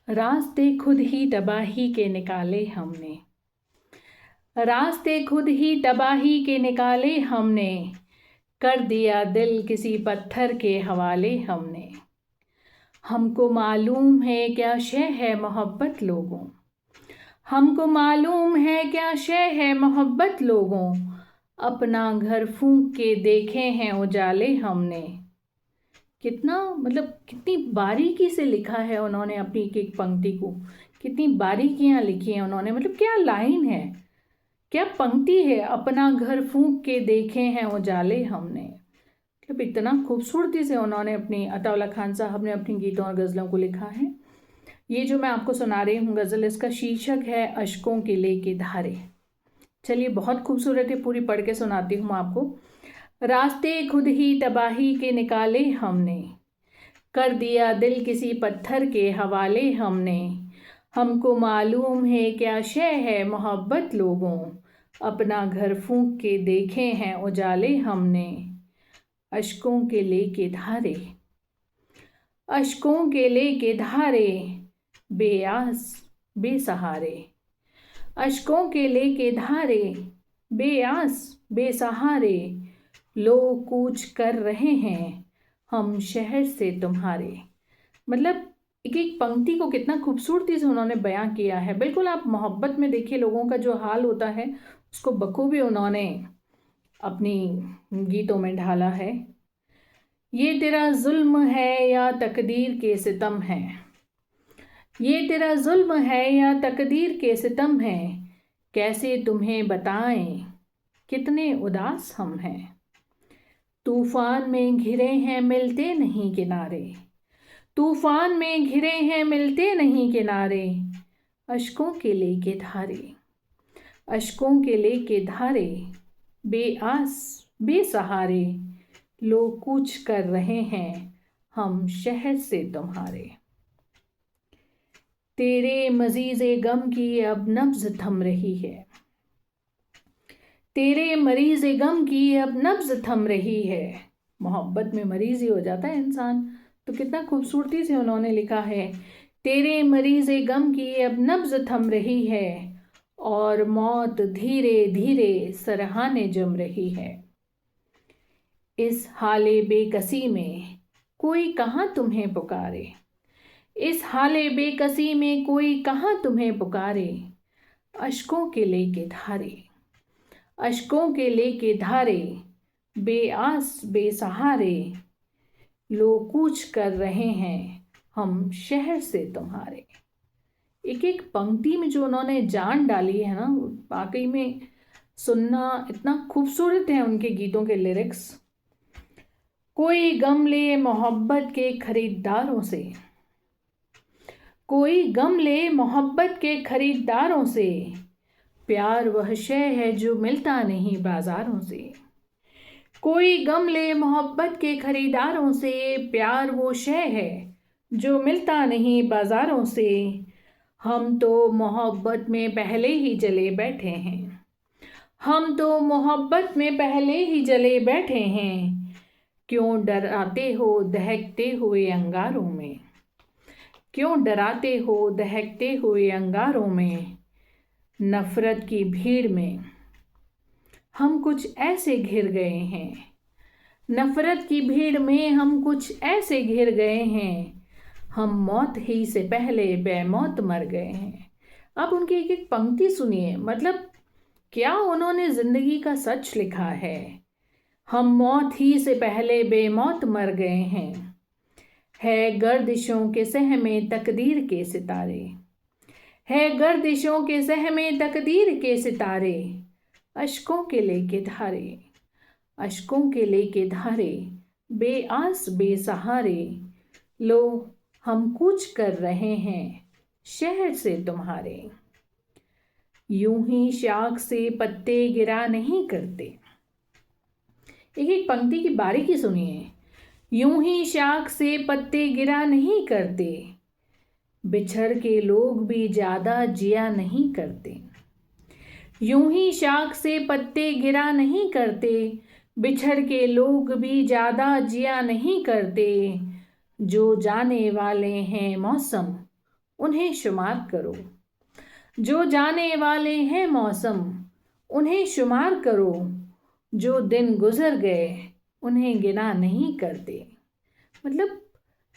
रास्ते खुद ही तबाही के निकाले हमने, रास्ते खुद ही तबाही के निकाले हमने, कर दिया दिल किसी पत्थर के हवाले हमने। हमको मालूम है क्या शय है मोहब्बत लोगों, हमको मालूम है क्या शय है मोहब्बत लोगों, अपना घर फूंक के देखे हैं उजाले हमने। कितना मतलब कितनी बारीकी से लिखा है उन्होंने अपनी एक एक पंक्ति को, कितनी बारीकियां लिखी हैं उन्होंने। मतलब क्या लाइन है, क्या पंक्ति है, अपना घर फूंक के देखे हैं उजाले हमने। मतलब इतना खूबसूरती से उन्होंने अपनी अताउल्लाह खान साहब ने अपनी गीतों और गज़लों को लिखा है। ये जो मैं आपको सुना रही हूँ गज़ल, इसका शीर्षक है अश्कों के लेके धारे। चलिए बहुत खूबसूरत है, पूरी पढ़ के सुनाती हूँ आपको। रास्ते खुद ही तबाही के निकाले हमने, कर दिया दिल किसी पत्थर के हवाले हमने। हमको मालूम है क्या शय है मोहब्बत लोगों, अपना घर फूंक के देखे हैं उजाले हमने। अश्कों के लेके धारे, अश्कों के लेके धारे, बेआस बेसहारे। अश्कों के लेके धारे, बेआस बेसहारे, लोग कूच कर रहे हैं हम शहर से तुम्हारे। मतलब एक एक पंक्ति को कितना खूबसूरती से उन्होंने बयां किया है। बिल्कुल आप मोहब्बत में देखिए लोगों का जो हाल होता है उसको बखूबी उन्होंने अपनी गीतों में ढाला है। ये तेरा जुल्म है या तकदीर के सितम है, ये तेरा जुल्म है या तकदीर के सितम है, कैसे तुम्हें बताएं कितने उदास हम हैं। तूफान में घिरे हैं मिलते नहीं किनारे, तूफान में घिरे हैं मिलते नहीं किनारे। अश्कों के लेके धारे, अश्कों के लेके धारे, बेआस बेसहारे, लोग कूच कर रहे हैं हम शहर से तुम्हारे। तेरे मजीज़े गम की अब नब्ज़ थम रही है, तेरे मरीज़ गम की अब नब्ज़ थम रही है। मोहब्बत में मरीज़ ही हो जाता है इंसान। तो कितना खूबसूरती से उन्होंने लिखा है, तेरे मरीज़ गम की अब नब्ज़ थम रही है, और मौत धीरे धीरे सरहाने जम रही है। इस हाले बेकसी में कोई कहाँ तुम्हें पुकारे, इस हाले बेकसी में कोई कहाँ तुम्हें पुकारे। अश्कों के लेके धारे, अश्कों के लेके धारे, बेआस बेसहारे, लोग कूच कर रहे हैं हम शहर से तुम्हारे। एक एक पंक्ति में जो उन्होंने जान डाली है ना, वाकई में सुनना इतना खूबसूरत है उनके गीतों के लिरिक्स। कोई गम ले मोहब्बत के खरीदारों से, कोई गम ले मोहब्बत के खरीदारों से, प्यार वह शय है जो मिलता नहीं बाजारों से। कोई गम ले मोहब्बत के खरीदारों से, प्यार वो शय है जो मिलता नहीं बाजारों से। हम तो मोहब्बत में पहले ही जले बैठे हैं, हम तो मोहब्बत में पहले ही जले बैठे हैं। क्यों डराते हो दहकते हुए अंगारों में, क्यों डराते हो दहकते हुए अंगारों में। नफरत की भीड़ में हम कुछ ऐसे घिर गए हैं, नफरत की भीड़ में हम कुछ ऐसे घिर गए हैं, हम मौत ही से पहले बेमौत मर गए हैं। आप उनकी एक एक पंक्ति सुनिए, मतलब क्या उन्होंने जिंदगी का सच लिखा है। हम मौत ही से पहले बेमौत मर गए हैं, है गर्दिशों के सहमे तकदीर के सितारे, है गर्दिशों के सहमे तकदीर के सितारे। अश्कों के लेके धारे, अश्कों के लेके धारे, बेआस बेसहारे, लो हम कूच कर रहे हैं शहर से तुम्हारे। यूं ही शाख से पत्ते गिरा नहीं करते, एक एक पंक्ति की बारीकी सुनिए। यूं ही शाख से पत्ते गिरा नहीं करते, बिछड़ के लोग भी ज्यादा जिया नहीं करते। यूं ही शाख से पत्ते गिरा नहीं करते, बिछड़ के लोग भी ज्यादा जिया नहीं करते। जो जाने वाले हैं मौसम उन्हें शुमार करो। जो जाने वाले हैं मौसम, उन्हें शुमार करो। जो दिन गुजर गए, उन्हें गिना नहीं करते। मतलब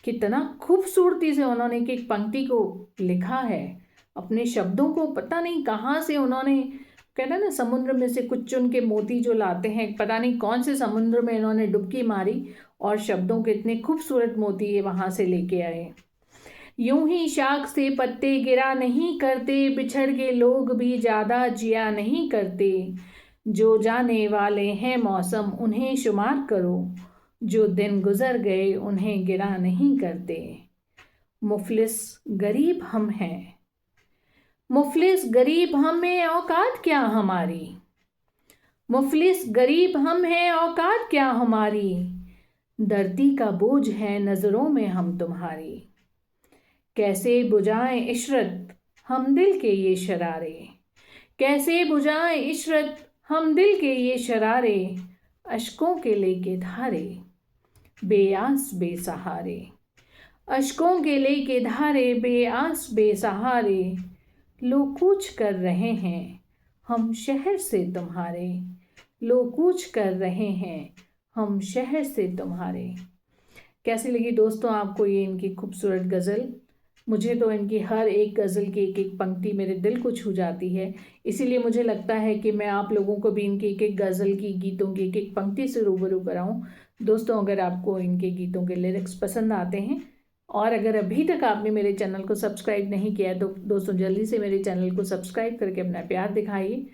कितना खूबसूरती से उन्होंने एक पंक्ति को लिखा है। अपने शब्दों को पता नहीं कहाँ से उन्होंने, कहते हैं ना समुद्र में से कुछ चुन के मोती जो लाते हैं, पता नहीं कौन से समुद्र में इन्होंने डुबकी मारी और शब्दों के इतने खूबसूरत मोती ये वहाँ से लेके आए। यूं ही शाख से पत्ते गिरा नहीं करते, बिछड़ के लोग भी ज़्यादा जिया नहीं करते। जो जाने वाले हैं मौसम, उन्हें शुमार करो। जो दिन गुजर गए, उन्हें गिरा नहीं करते। मुफलिस गरीब हम हैं, मुफलिस गरीब हम हैं, औकात क्या हमारी। मुफलिस गरीब हम हैं, औकात क्या हमारी। धरती का बोझ है नजरों में हम तुम्हारी। कैसे बुझाएं इशरत हम दिल के ये शरारे। कैसे बुझाएं इशरत हम दिल के ये शरारे। अश्कों के लेके धारे, बेआस बेसहारे। अश्कों के लेके धारे, बेआस बेसहारे। लोग कूच कर रहे हैं हम शहर से तुम्हारे। लोग कूच कर रहे हैं हम शहर से तुम्हारे। कैसी लगी दोस्तों आपको ये इनकी खूबसूरत गज़ल। मुझे तो इनकी हर एक गज़ल की एक एक पंक्ति मेरे दिल को छू जाती है। इसीलिए मुझे लगता है कि मैं आप लोगों को भी इनकी एक एक गज़ल की, गीतों की एक एक पंक्ति से रूबरू कराऊं। दोस्तों अगर आपको इनके गीतों के लिरिक्स पसंद आते हैं और अगर अभी तक आपने मेरे चैनल को सब्सक्राइब नहीं किया है तो दोस्तों जल्दी से मेरे चैनल को सब्सक्राइब करके अपना प्यार दिखाइए।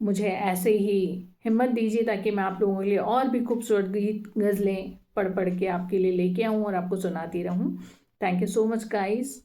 मुझे ऐसे ही हिम्मत दीजिए ताकि मैं आप लोगों के लिए और भी खूबसूरत गीत गज़लें पढ़ पढ़ के आपके लिए लेके आऊँ और आपको सुनाती रहूँ। Thank you so much guys.